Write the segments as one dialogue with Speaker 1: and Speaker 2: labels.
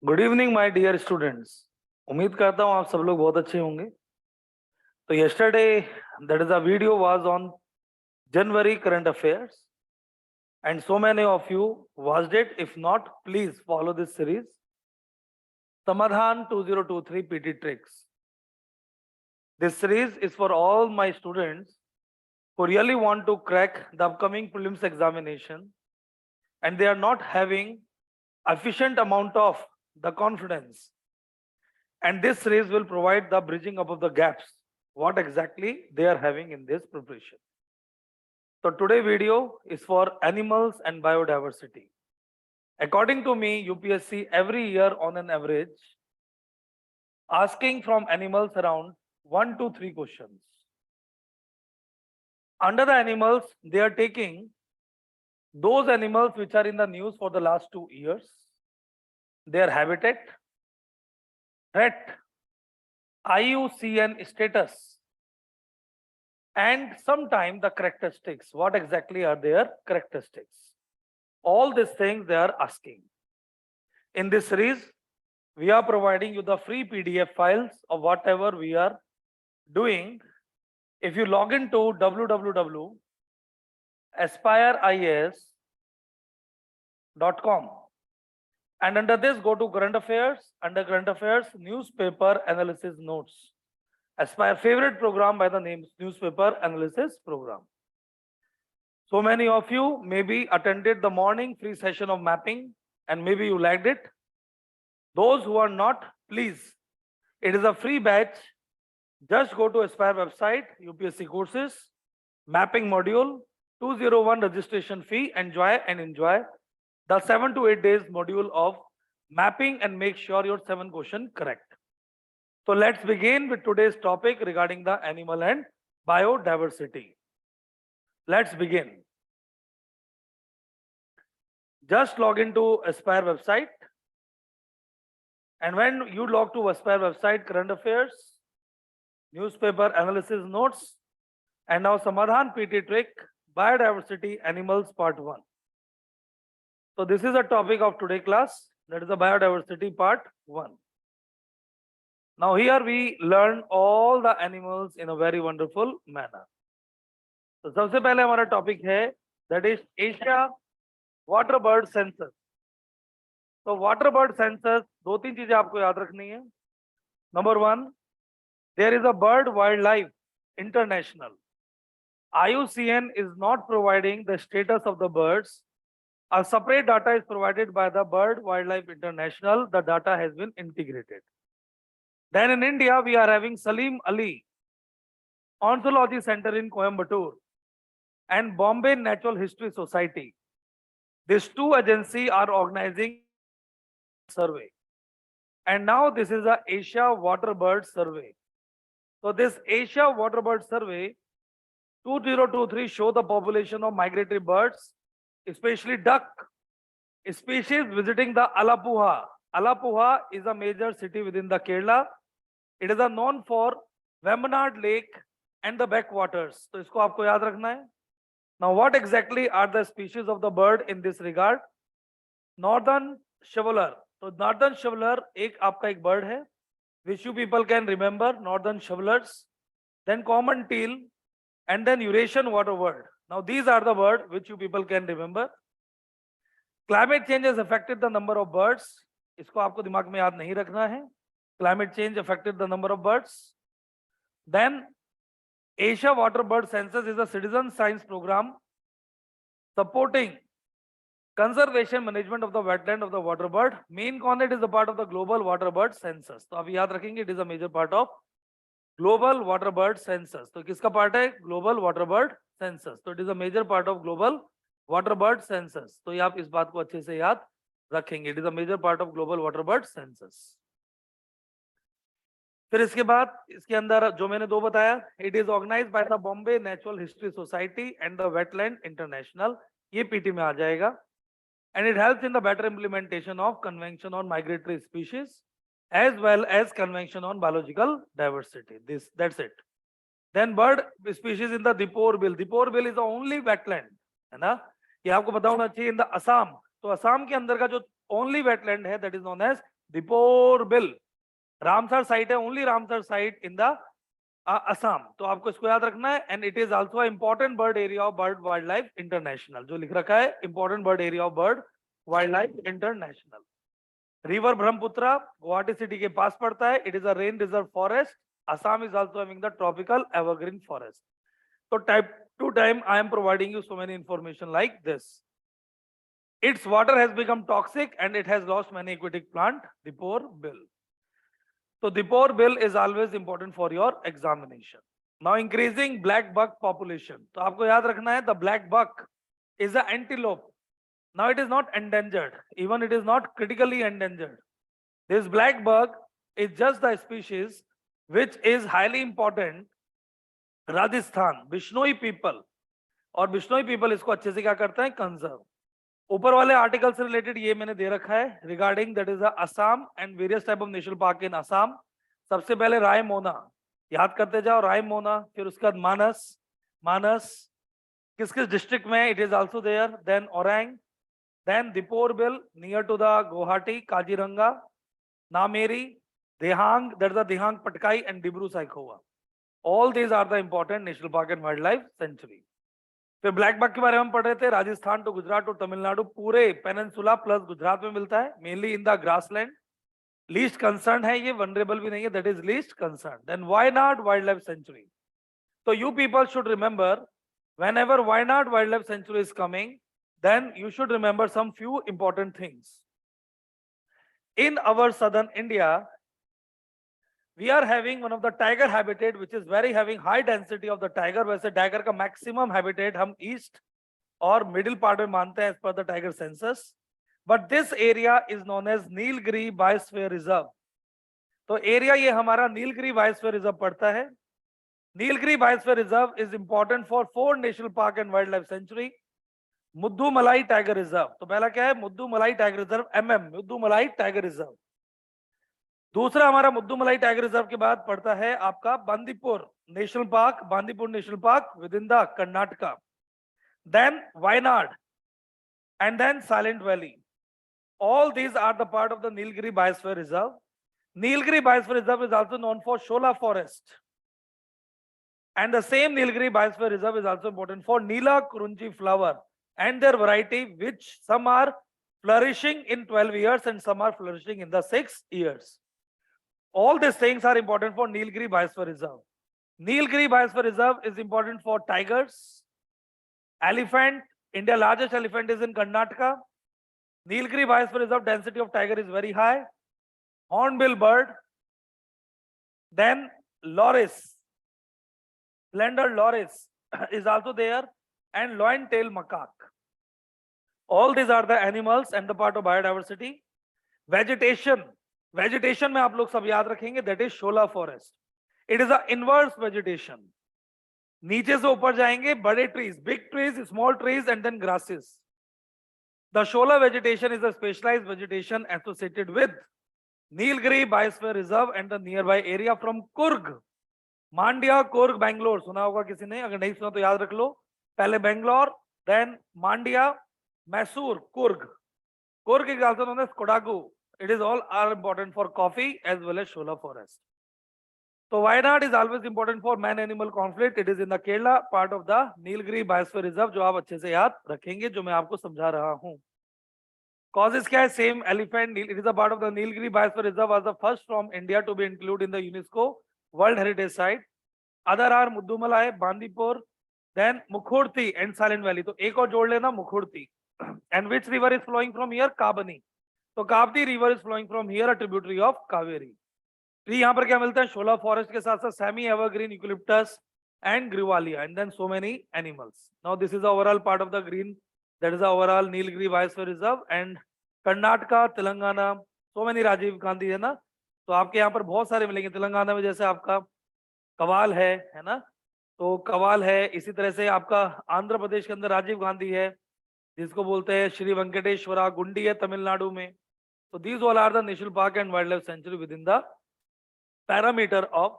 Speaker 1: Good evening my dear students. उम्मीद करता हूँ आप सब लोग बहुत अच्छे होंगे। तो yesterday that is a video was on January current affairs and so many of you watched it. If not, please follow this series Samadhan 2023 PT tricks. This series is for all my students who really want to crack the upcoming prelims examination and they are not having efficient amount of the confidence. And this series will provide the bridging up of the gaps, what exactly they are having in this preparation. So today video is for animals and biodiversity. According to me, UPSC every year on an average asking from animals around 1 to 3 questions. Under the animals, they are taking those animals which are in the news for the last 2 years, their habitat, threat, IUCN status, and sometimes the characteristics. What exactly are their characteristics? All these things they are asking. In this series, we are providing you the free PDF files of whatever we are doing. If you log into www.aspirents.com and under this go to current affairs, under current affairs, newspaper analysis notes. Aspire favorite program by the name newspaper analysis program. So many of you maybe attended the morning free session of mapping and maybe you liked it. Those who are not, please, it is a free batch. Just go to Aspire website, UPSC courses, mapping module, 201 registration fee, enjoy the 7 to 8 days module of mapping and make sure your 7 question correct. So let's begin with today's topic regarding the animal and biodiversity. Let's begin. Just log into Aspire website. And when you log to Aspire website, current affairs, newspaper analysis notes, and now Samadhan PT trick, biodiversity animals part 1. So this is a topic of today class, that is the biodiversity part 1. Now here we learn all the animals in a very wonderful manner. तो सबसे पहले हमारा topic है that is Asia water bird census. तो water bird census दो तीन चीजें आपको याद रखनी है. Number 1, there is a bird wildlife international. IUCN is not providing the status of the birds. A separate data is provided by the Bird Wildlife International. The data has been integrated. Then in India, we are having Salim Ali Ornithology Center in Coimbatore and Bombay Natural History Society. These two agencies are organizing survey. And now this is the Asia Water Bird Survey. So this Asia Water Bird Survey 2023 show the population of migratory birds, especially duck species visiting the Alappuzha. Alappuzha is a major city within the Kerala. It is known for Vembanad Lake and the backwaters. So इसको आपको याद रखना है. Now what exactly are the species of the bird in this regard? Northern shoveler. So northern shoveler एक आपका एक bird है, which you people can remember, northern shovelers. Then common teal and then Eurasian water bird. Now these are the birds which you people can remember. Climate change has affected the number of birds. इसको आपको दिमाग में याद नहीं रखना है. Climate change affected the number of birds. Then Asia Water Bird Census is a citizen science program supporting conservation management of the wetland of the water bird. Main concept is a part of the global water bird census. तो आप याद रखेंगे, it is a major part of global water bird census. तो किसका part है? Global water bird census. तो it is a major part of global water bird census. तो ये आप इस बात को अच्छे से याद रखेंगे. It is a major part of global water bird census. फिर इसके बाद इसके अंदर जो मैंने दो बताया, it is organized by the Bombay Natural History Society and the Wetland International. ये पीटी में आ जाएगा. And it helps in the better implementation of Convention on Migratory Species as well as Convention on Biological Diversity. That's it. Then bird species in the Diporbil. Diporbil is the only wetland, है ना? ये आपको पता होना चाहिए in the Assam. तो असम के अंदर का जो only wetland है, that is known as Deepor Beel, Ramsar site है, only Ramsar site in the Assam, तो आपको इसको याद रखना है। And it is also important bird area of bird wild life international, जो लिख रखा है important bird area of bird wild life international. River Brahmaputra Guwahati city के पास पड़ता है। It is a rain reserve forest. Assam is also having the tropical evergreen forest. तो type to time I am providing you so many information like this. Its water has become toxic and it has lost many aquatic plant. Dipor bill. So Dipor bill is always important for your examination. Now increasing black buck population. तो आपको याद रखना है the black buck is an antelope. Now it is not endangered. Even it is not critically endangered. This black buck is just the species which is highly important. Rajasthan Bishnoi people, और Bishnoi people इसको अच्छे से क्या करते हैं, कंजर्व। ऊपर वाले article से रिलेटेड ये मैंने दे रखा है regarding that is Assam and various type of national park इन असम। सबसे पहले रायमोना याद करते जाओ, रायमोना, फिर उसके बाद मानस, मानस किस किस डिस्ट्रिक्ट में, it is also there. Then Orang, then Deepor Beel near to the Guwahati, Kaziranga, Nameri, Dehing that is the Dehing Patkai and Dibru Saikhowa. All these are the important national park and wild life sanctuary. फिर ब्लैक बक के बारे में हम पढ़ रहे थे, राजस्थान टू गुजरात टू तमिलनाडु, पूरे पेनिनसुला प्लस गुजरात में मिलता है, mainly in the grassland. Least concern है ये, वनरेबल भी नहीं है, that is least concern. Then Wayanad wild life sanctuary. तो you people should remember whenever Wayanad wildlife sanctuary is coming, then you should remember some few important things. In our southern India, we are having one of the tiger habitat which is very having high density of the tiger। वैसे tiger का maximum habitat हम east और middle part में मानते हैं as per the tiger census, but this area is known as Nilgiri biosphere reserve. तो area ये हमारा नीलगिरी बायोस्फीयर रिजर्व पड़ता है। Nilgiri biosphere reserve is important for 4 national park and wildlife sanctuary। Mudumalai tiger reserve, तो पहला क्या है, Mudumalai tiger reserve MM, Mudumalai tiger reserve. दूसरा हमारा मुद्दुमलाई टाइगर रिजर्व के बाद पड़ता है आपका Bandipur national park, Bandipur national park within the Karnataka. Then Wayanad and then Silent Valley. All these are the part of the Nilgiri Biosphere Reserve. Nilgiri Biosphere Reserve is also known for Shola Forest. And the same Nilgiri Biosphere Reserve is also important for Neela Kurunchi flower and their variety, which some are flourishing in 12 years and some are flourishing in the 6 years. All these things are important for Nilgiri Biosphere Reserve. Nilgiri Biosphere Reserve is important for tigers, elephant. India's largest elephant is in Karnataka. Nilgiri Biosphere Reserve density of tiger is very high. Hornbill bird. Then loris, slender loris is also there, and loin-tail macaque. All these are the animals and the part of biodiversity. Vegetation. Vegetation में आप लोग सब याद रखेंगे, that is Shola forest. It is a inverse vegetation. नीचे से ऊपर जाएंगे, बड़े trees, big trees, small trees, and then grasses. The Shola vegetation is a specialized vegetation associated with Nilgiri Biosphere Reserve and the nearby area from Kurg, Mandya, Kurg, Bangalore. सुना होगा किसी ने, अगर नहीं सुना तो याद रख लो। पहले Bangalore, then Mandya, Mysore, Kurg. Kurg is also known as Kodagu. It is all are important for coffee as well as Shola forest. So Wayanad is always important for man-animal conflict. It is in the Kerala part of the Nilgiri Biosphere Reserve, जो आप अच्छे से याद रखेंगे, जो मैं आपको समझा रहा हूँ। Causes क्या है? Same elephant. It is a part of the Nilgiri Biosphere Reserve, was the first from India to be included in the UNESCO World Heritage Site. Other are Muddumalai, Bandipur, then Mukhurti and Silent Valley. तो एक और जोड़ लेना, Mukhurti. And which river is flowing from here? Kabani. तो Kapti river is flowing from here, a tributary of Kaveri. Tree यहाँ पर क्या मिलता है? शोला फॉरेस्ट के साथ साथ semi evergreen eucalyptus and grevillea, and then so many animals. Now this is the overall part of the green, that is the overall Nilgiri biosphere reserve. And Karnataka, Telangana, so many, Rajiv Gandhi है ना, तो आपके यहाँ पर बहुत सारे मिलेंगे. तेलंगाना में जैसे आपका कवाल है ना, तो कवाल है. इसी तरह से आपका आंध्र प्रदेश के अंदर राजीव गांधी है, जिसको बोलते हैं श्री वेंकटेश्वरा. गुंडी है तमिलनाडु में. तो these all are the national park and wild life sanctuary within the parameter of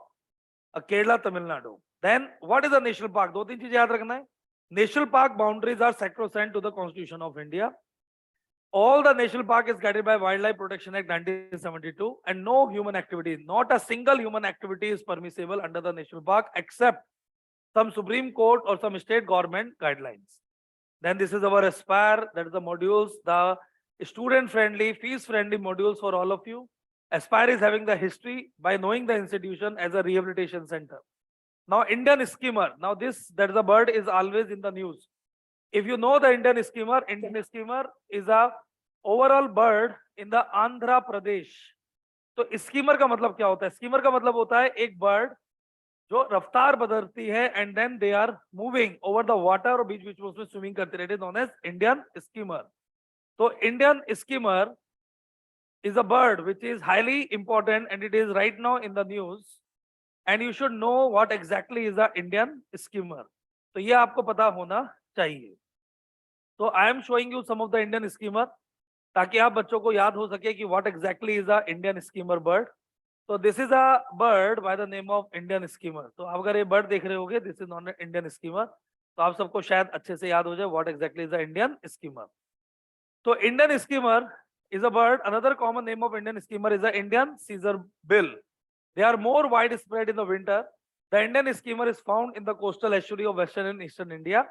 Speaker 1: Kerala, Tamil Nadu. Then what is a national park? दो तीन चीजें याद रखना है. National park boundaries are sacrosanct to the Constitution of India. All the national park is guided by Wildlife Protection Act 1972, and no human activity, not a single human activity is permissible under the national park except some Supreme Court or some state government guidelines. Then this is our Aspire, that is the modules, the student friendly, fees friendly modules for all of you. Aspire is having the history by knowing the institution as a rehabilitation center. Now Indian skimmer, now this, that is the bird is always in the news. If you know the Indian skimmer is a overall bird in the Andhra Pradesh. तो schemer का मतलब क्या होता है? Schemer का मतलब होता है एक बर्ड जो रफ्तार बदलती है and then they are moving over the water और बीच बीच में उसमें स्विमिंग करते रहते, नोन एज इंडियन स्कीमर. तो Indian skimmer is a bird which is highly important and it is right now in the news, and you should know what exactly is the Indian skimmer. तो ये आपको पता होना चाहिए. तो I am showing you some of the Indian skimmer ताकि आप बच्चों को याद हो सके कि what exactly is the Indian skimmer bird. तो this is a bird by the name of Indian skimmer. तो आप अगर ये bird देख रहे होगे, this is known as Indian skimmer, तो आप सबको शायद अच्छे से याद हो जाए what exactly is the Indian skimmer. तो Indian skimmer is a bird. Another common name of Indian skimmer is the Indian Caesar bill. They are more widespread in the winter. The Indian skimmer is found in the coastal estuary of western and eastern India.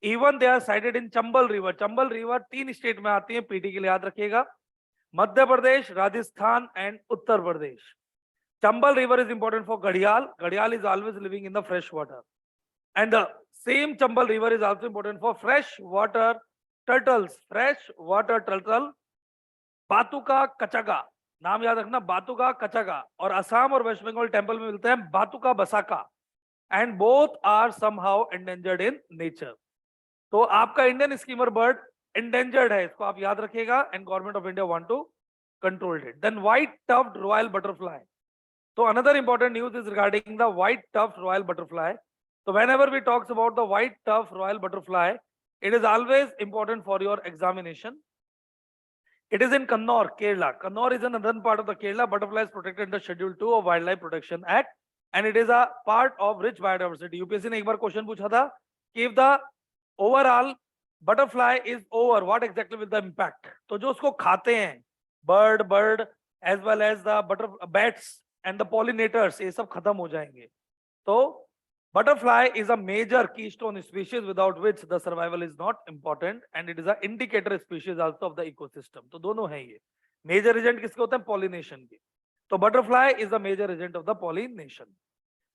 Speaker 1: Even they are sighted in Chambal River. Chambal River 3 state में आती है, PT के लिए याद रखिएगा, Madhya Pradesh, Rajasthan and Uttar Pradesh. Chambal River is important for Ghadial. Ghadial is always living in the fresh water. And the same Chambal River is also important for fresh water turtles. Fresh water turtle. बातुका कचगा, नाम याद रखना, बातुका कचगा. और असम और waste Bengal temple में मिलते हैं बातुका बसाका, and both are somehow endangered in nature. तो आपका इंडियन स्कीमर बर्ड एंडेंजर्ड है, इसको आप याद रखिएगा, and government of India want to control it. Then white tufted royal butterfly. तो another important news is regarding the white tufted royal butterfly. तो whenever we talks about the white tufted royal butterfly, it is always important for your examination. It is in Kannur, Kerala. Kannur is in another part of the Kerala. Butterfly is protected under Schedule 2 of Wildlife Protection Act, and it is a part of rich biodiversity. UPSC ने एक बार question पूछा था कि if the overall butterfly is over, what exactly will the impact? तो जो उसको खाते हैं, bird as well as the bats and the pollinators, ये सब खत्म हो जाएंगे. तो butterfly is a major keystone species without which the survival is not important, and it is an indicator species also of the ecosystem. तो दोनों हैं ये. Major agent किसके होते हैं? Pollination के. तो butterfly is a major agent of the pollination.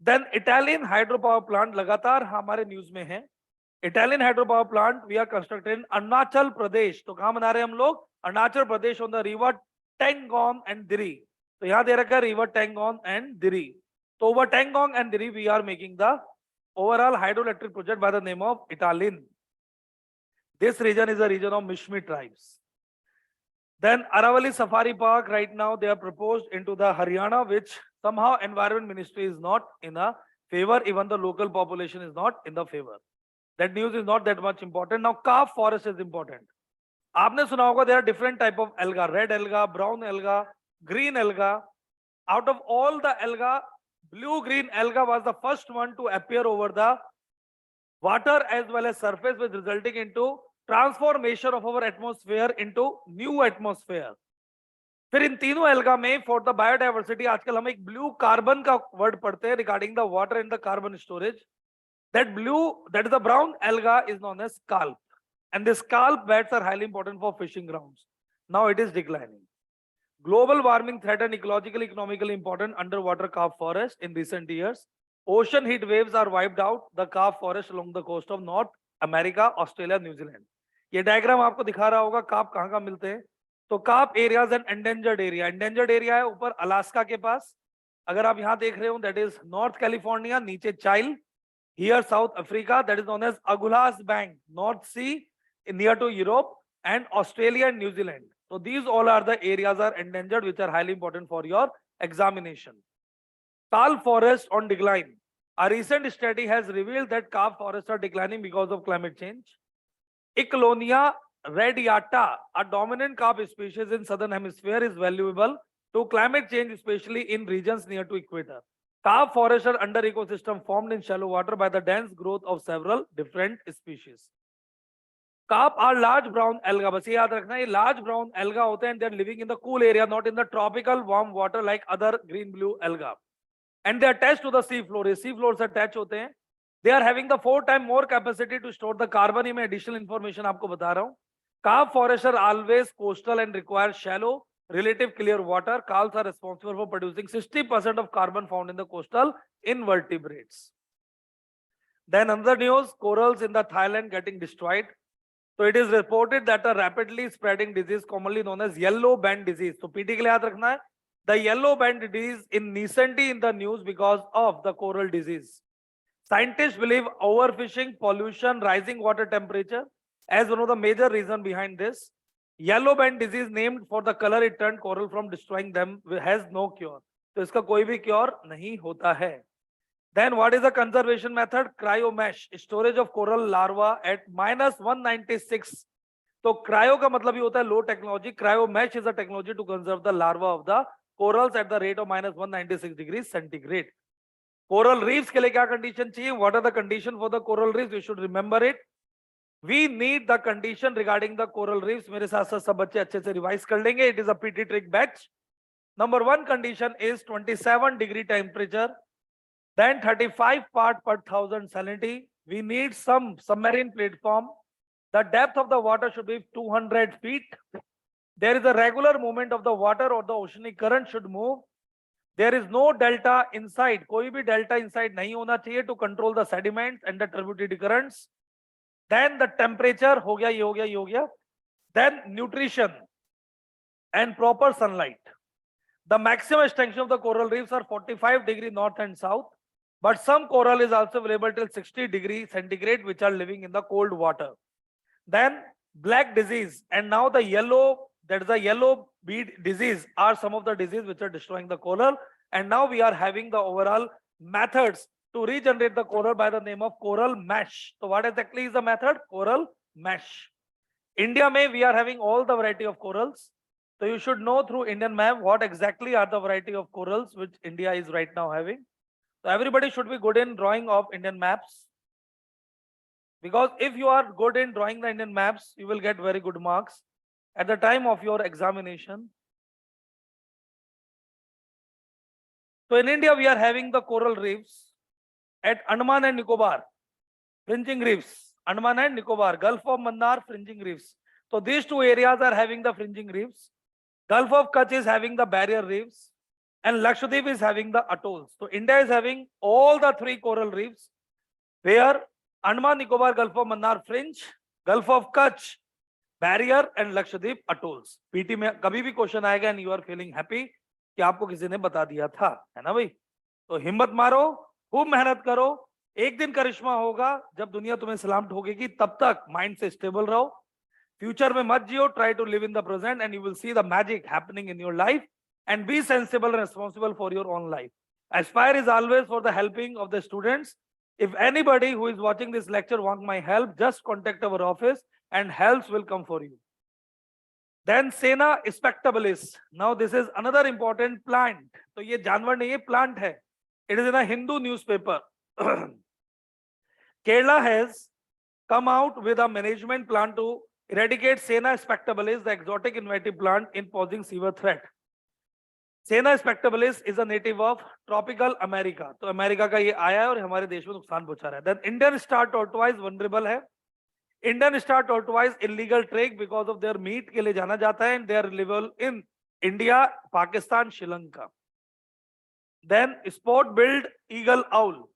Speaker 1: Then Italian hydropower plant लगातार हमारे न्यूज में है. Italian hydropower plant we are constructed in Arunachal Pradesh. तो कहाँ बना रहे हैं हम लोग? Arunachal Pradesh on the river Tengong and Diri. तो यहाँ दे रखा है river Tengong and Diri. So over Tengong and Diri, we are making the overall hydroelectric project by the name of Italian. This region is a region of Mishmi tribes. Then Aravalli Safari Park, right now they are proposed into the Haryana, which somehow Environment Ministry is not in a favor. Even the local population is not in the favor. That news is not that much important. Now calf forest is important. आपने सुना होगा there are different type of alga, red alga, brown alga, green alga. Out of all the alga, blue-green alga was the first one to appear over the water as well as surface, which resulting into transformation of our atmosphere into new atmosphere. फिर इन तीनों alga में for the biodiversity आजकल हम एक blue carbon का word पढ़ते हैं regarding the water and the carbon storage. That is the brown alga is known as scalp, and the scalp beds are highly important for fishing grounds. Now it is declining. Global warming threatened ecologically, economically important underwater calf forest in recent years. Ocean heat waves are wiped out the calf forest along the coast of North America, Australia, New Zealand. ये diagram आपको दिखा रहा होगा calf कहाँ मिलते हैं. तो calf areas and endangered area. Endangered area है ऊपर अलास्का के पास. अगर आप यहाँ देख रहे हो, that is North California, नीचे Chile. Here South Africa, that is known as Agulhas Bank, North Sea, near to Europe, and Australia and New Zealand. So these all are the areas are endangered, which are highly important for your examination. Tall forest on decline. A recent study has revealed that calf forests are declining because of climate change. Iclonia radiata, a dominant calf species in southern hemisphere, is valuable to climate change, especially in regions near to equator. Calf forests are under ecosystem formed in shallow water by the dense growth of several different species. Carp are large brown alga. बस ये याद रखना, ये large brown alga होते हैं, they are living in the cool area, not in the tropical warm water like other green blue alga. And they are attached to the sea floor. ये sea floor से attach होते हैं. They are having the 4 times more capacity to store the carbon. ये मैं additional information आपको बता रहा हूँ. Carp forests are always coastal and require shallow, relative clear water. Carps are responsible for producing 60% of carbon found in the coastal invertebrates. Then another news, corals in the Thailand getting destroyed. So it is reported that a rapidly spreading disease commonly known as yellow band disease. So PT के लिए याद रखना है, the yellow band disease in recently in the news because of the coral disease. Scientists believe overfishing, pollution, rising water temperature as one of the major reason behind this. Yellow band disease, named for the color it turned coral from destroying them, has no cure. तो इसका कोई भी cure नहीं होता है. Then what is the conservation method? Cryomesh, storage of coral larva at -196. तो cryo का मतलब ये होता है low technology. Cryomesh is a technology to conserve the larva of the corals at the rate of -196 degrees centigrade. Coral reefs के लिए क्या condition चाहिए? What are the condition for the coral reefs? You should remember it. We need the condition regarding the coral reefs. मेरे साथ साथ सब बच्चे अच्छे से revise कर लेंगे. It is a PT trick batch. Number 1 condition is 27 degree temperature. Then 35 part per thousand salinity. We need some submarine platform. The depth of the water should be 200 feet. There is a regular movement of the water or the oceanic current should move. There is no delta inside. कोई भी delta inside नहीं होना चाहिए to control the sediments and the tributary currents. Then the temperature हो गया, ये हो गया, ये हो गया. Then nutrition and proper sunlight. The maximum extension of the coral reefs are 45 degree north and south. But some coral is also available till 60 degrees centigrade, which are living in the cold water. Then black disease and now the yellow, that is the yellow bead disease, are some of the diseases which are destroying the coral. And now we are having the overall methods to regenerate the coral by the name of coral mesh. So what exactly is the method? Coral mesh. India may we are having all the variety of corals. So you should know through Indian map what exactly are the variety of corals which India is right now having. So everybody should be good in drawing of Indian maps, because if you are good in drawing the Indian maps, you will get very good marks at the time of your examination. So in India, we are having the coral reefs at Andaman and Nicobar, fringing reefs, Andaman and Nicobar, Gulf of Mannar, fringing reefs. So these two areas are having the fringing reefs. Gulf of Kutch is having the barrier reefs. And Lakshadweep is having the atolls. So India is having all the 3 coral reefs, where Andaman Nicobar Gulf of Mannar fringe, Gulf of Kutch barrier and Lakshadweep atolls. PT में कभी भी question आएगा and you are feeling happy कि आपको किसी ने बता दिया था, है ना भाई? तो हिम्मत मारो, खूब मेहनत करो, एक दिन करिश्मा होगा जब दुनिया तुम्हें सलाम ठोकेगी. तब तक माइंड से स्टेबल रहो, फ्यूचर में मत जियो, try to live in the present and you will see the magic happening in your life. And be sensible and responsible for your own life. Aspire is always for the helping of the students. If anybody who is watching this lecture want my help, just contact our office and helps will come for you. Then Sena spectabilis. Now this is another important plant. So ये जानवर नहीं, ये plant है. It is in a Hindu newspaper. Kerala has come out with a management plan to eradicate Sena spectabilis, the exotic invasive plant in posing severe threat. Sena spectabilis is a native of tropical America. तो America का ये आया है और हमारे देश में नुकसान पहुंचा रहा है. Then Indian star tortoise vulnerable है. Indian star tortoise illegal trade because of their meat के लिए जाना जाता है and they are available in India, Pakistan, Sri Lanka. Then sport-billed eagle owl.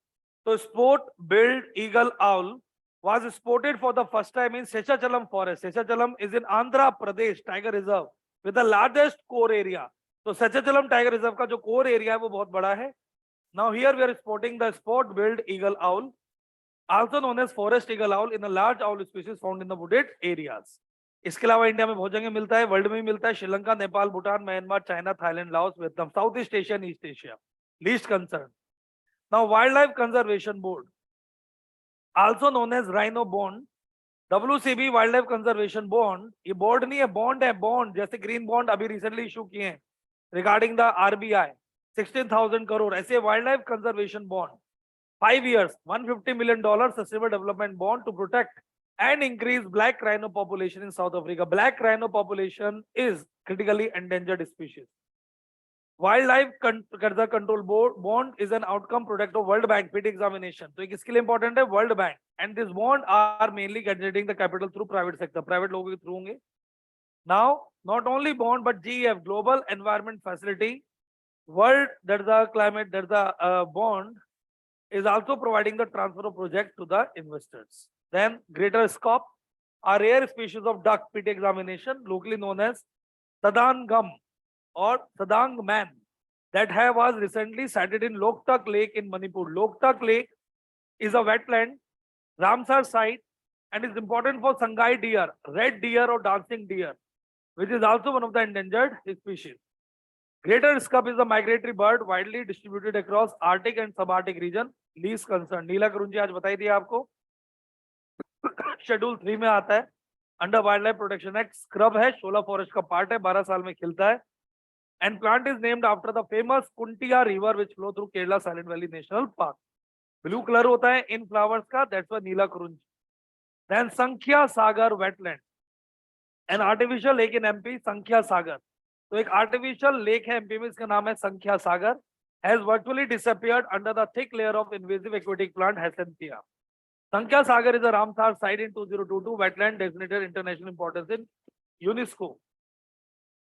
Speaker 1: So sport-billed eagle owl was spotted for the first time in Seshachalam forest. Seshachalam is in Andhra Pradesh Tiger Reserve with the largest core area. तो सचेचलम tiger reserve का जो core area है वो बहुत बड़ा है. Now here we are spotting the spot-billed eagle owl, also known as forest eagle owl, in a large owl species found in the wooded areas. इसके अलावा इंडिया में बहुत जगह मिलता है, वर्ल्ड में भी मिलता है, Sri Lanka, Nepal, Bhutan, Myanmar, China, Thailand, Laos, Vietnam, south east Asia and east Asia. Least concern. Now Wildlife Conservation Board, also known as Rhino Bond, WCB Wildlife Conservation Bond, ये बोर्ड नहीं है, बॉन्ड है, बॉन्ड जैसे ग्रीन बॉन्ड अभी recently issue किए हैं regarding the RBI 16,000 crore. ऐसे wild conservation bond 5 years $150 million sustainable development bond to protect and increase black rhino population in South Africa. Black rhino population is critically endangered species. Wildlife Control Bond is an outcome product of World Bank PT examination. तो किसके लिए important है? World Bank. And this bond are mainly generating the capital through private sector. Private लोगों के through होंगे. Now, not only bond but GEF, Global Environment Facility, World, that's the climate, that's the bond, is also providing the transfer of project to the investors. Then greater scope, a rare species of duck PT examination, locally known as Sadangam or Sadang man, that was recently sighted in Loktak Lake in Manipur. Loktak Lake is a wetland, Ramsar site, and is important for Sangai deer, red deer or dancing deer, which is also one of the endangered species. Greater scope is a migratory bird widely distributed across Arctic and subarctic region. Least concern, नीला करुंजी आज बताई दिया आपको. Schedule 3 में आता है. Under wild life protection act. Scrub है, शोला forest का part है, 12 साल में खिलता है. And plant is named after the famous Kuntiya river which flow through Kerala Silent Valley National Park. Blue color होता है इन flowers का, that's why Neela करुंजी. Then Sankhya Sagar wetland, an artificial lake in MP, Sankhya Sagar. तो एक artificial lake है MP में, इसका नाम है संख्या सागर, has virtually disappeared under the thick layer of invasive aquatic plant Hessenthia. Sankhya Sagar is a Ramsar site in 2022 wetland designated international importance in UNESCO.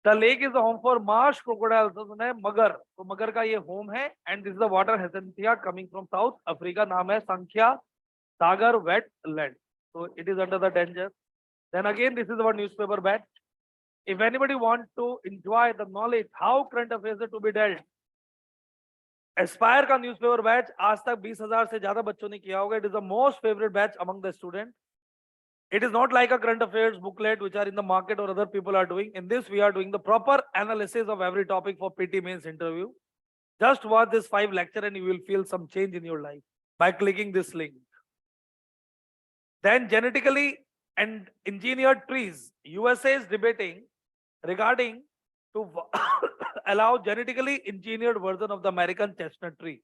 Speaker 1: The lake is the home for marsh crocodiles, मगर, तो मगर का ये home है, and this is the water Hessenthia coming from South Africa. नाम है संख्या सागर wetland. So it is under the danger. Then again, this is our newspaper batch. If anybody wants to enjoy the knowledge how current affairs are to be dealt, Aspire का newspaper batch आज तक 20,000 से ज्यादा बच्चों ने किया होगा. It is the most favorite batch among the students. It is not like a current affairs booklet which are in the market or other people are doing. In this, we are doing the proper analysis of every topic for PT mains interview. Just watch this 5 lecture and you will feel some change in your life by clicking this link. Then genetically and engineered trees. USA is debating regarding to allow genetically engineered version of the American chestnut tree.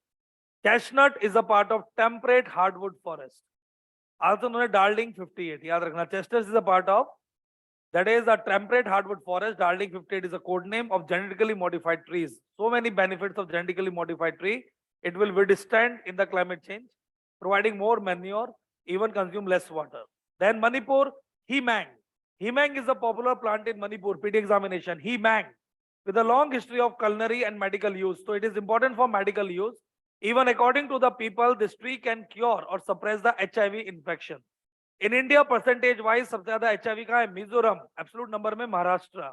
Speaker 1: Chestnut is a part of temperate hardwood forest. Also known as Darling 58. याद रखना, chestnut is a part of, that is a temperate hardwood forest. Darling 58 is a code name of genetically modified trees. So many benefits of genetically modified tree. It will withstand in the climate change, providing more manure, even consume less water. Then Manipur, Hemang. Hemang is a popular plant in Manipur. PT examination. Hemang, with a long history of culinary and medical use. So it is important for medical use. Even according to the people, this tree can cure or suppress the HIV infection. In India, percentage wise, सबसे ज़्यादा HIV का है Mizoram, absolute number में Maharashtra.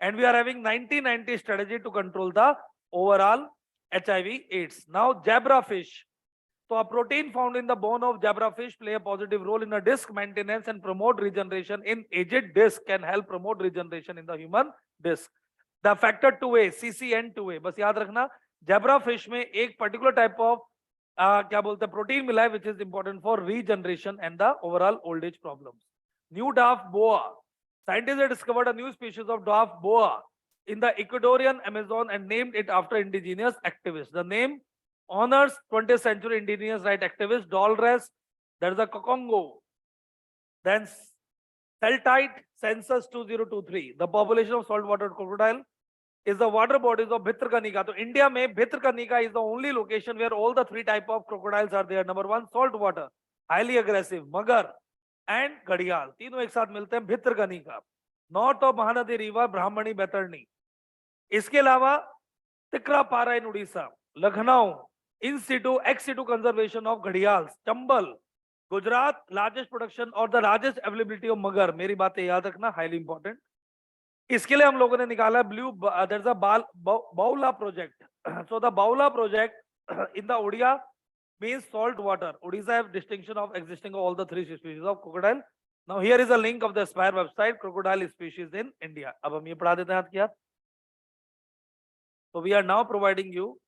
Speaker 1: And we are having 90-90 strategy to control the overall HIV/AIDS. Now, zebrafish. So a protein found in the bone of zebrafish play a positive role in a disc maintenance and promote regeneration in aged disc, can help promote regeneration in the human disc. The factor 2A, CCN2A, बस याद रखना, zebrafish में एक particular type of क्या बोलते हैं protein मिला है, which is important for regeneration and the overall old age problems. New dwarf boa. Scientists have discovered a new species of dwarf boa in the Ecuadorian Amazon and named it after indigenous activists. The name honors 20th century indigenous right activist Dolores, that is a Kokongo. Then Celtite census 2023. The population of saltwater crocodile is the water bodies of Bhitarkanika. So India में Bhitarkanika is the only location where all the 3 type of crocodiles are there. Number 1, salt water, highly aggressive, magar and घड़ियाल. तीनों एक साथ मिलते हैं Bhitarkanika. North of Mahanadi river Brahmani Baitarani. इसके अलावा Tikarpada in Orissa, Lucknow in situ ex situ conservation of घड़ियाल, चंबल गुजरात लार्जेस्ट प्रोडक्शन और the largest availability of mugger. मेरी बातें याद रखना, हाईली इंपॉर्टेंट. इसके लिए हम लोगों ने निकाला blue there's a Baula project. So the Baula project in the Odia means salt water. Odisha have distinction of existing of all the 3 species of crocodile. Now here is a link of the Aspire website, crocodile species in India. अब हम ये पढ़ा देते हैं क्या? So we are now providing you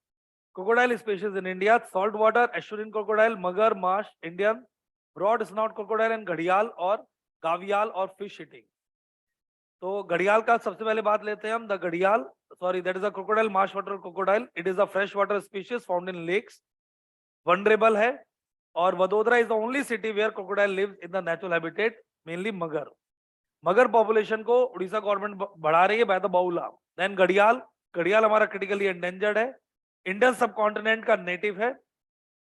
Speaker 1: crocodile species in India: salt water, Assyrian crocodile, magar, marsh, Indian, broad snout crocodile and घड़ियाल और गावियाल और fish eating. तो घड़ियाल का सबसे पहले बात लेते हैं हम. द घड़ियाल, sorry, that is a crocodile, marsh water crocodile. It is a fresh water species found in lakes. Vulnerable है, और Vadodara is the only city where crocodile lives in the natural habitat, mainly मगर. मगर population को Orissa government बढ़ा रही है by the बाउला. Then घड़ियाल, घड़ियाल हमारा क्रिटिकली एंडेंजर्ड है, इंडियन सब कॉन्टिनेंट का नेटिव है.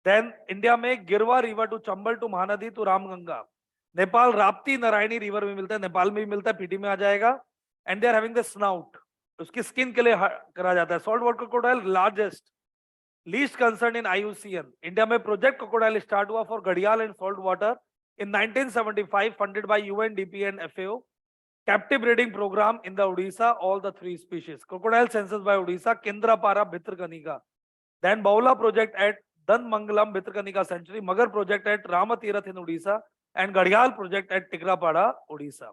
Speaker 1: देन इंडिया में गिरवा river to Chambal to Mahanadi to Ramganga. Nepal Rapti Narayani river में मिलता है, नेपाल में भी मिलता है, पीटी में आ जाएगा. And they are having the snout, उसकी स्किन के लिए करा जाता है. Salt water crocodile largest, least concern in IUCN. India में प्रोजेक्ट क्रोकोडाइल स्टार्ट हुआ फॉर घड़ियाल and salt water in 1975, funded by UNDP and FAO. Captive breeding program in the Odisha, all the 3 species. Crocodile census by Odisha, Kendrapara, Bhitarkanika. Then Baula project at Danmangalam, Bhitarkanika Sanctuary. Magar project at Ramatirath in Odisha. And Gadial project at Tigrapada, Odisha.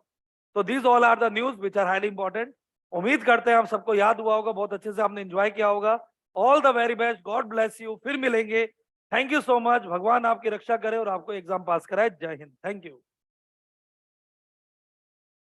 Speaker 1: So these all are the news which are highly important. उम्मीद करते हैं आप सबको याद हुआ होगा, बहुत अच्छे से आपने एंजॉय किया होगा. All the very best, God bless you. फिर मिलेंगे. Thank you so much. भगवान आपकी रक्षा करे और आपको एग्जाम पास कराए. जय हिंद. Thank you.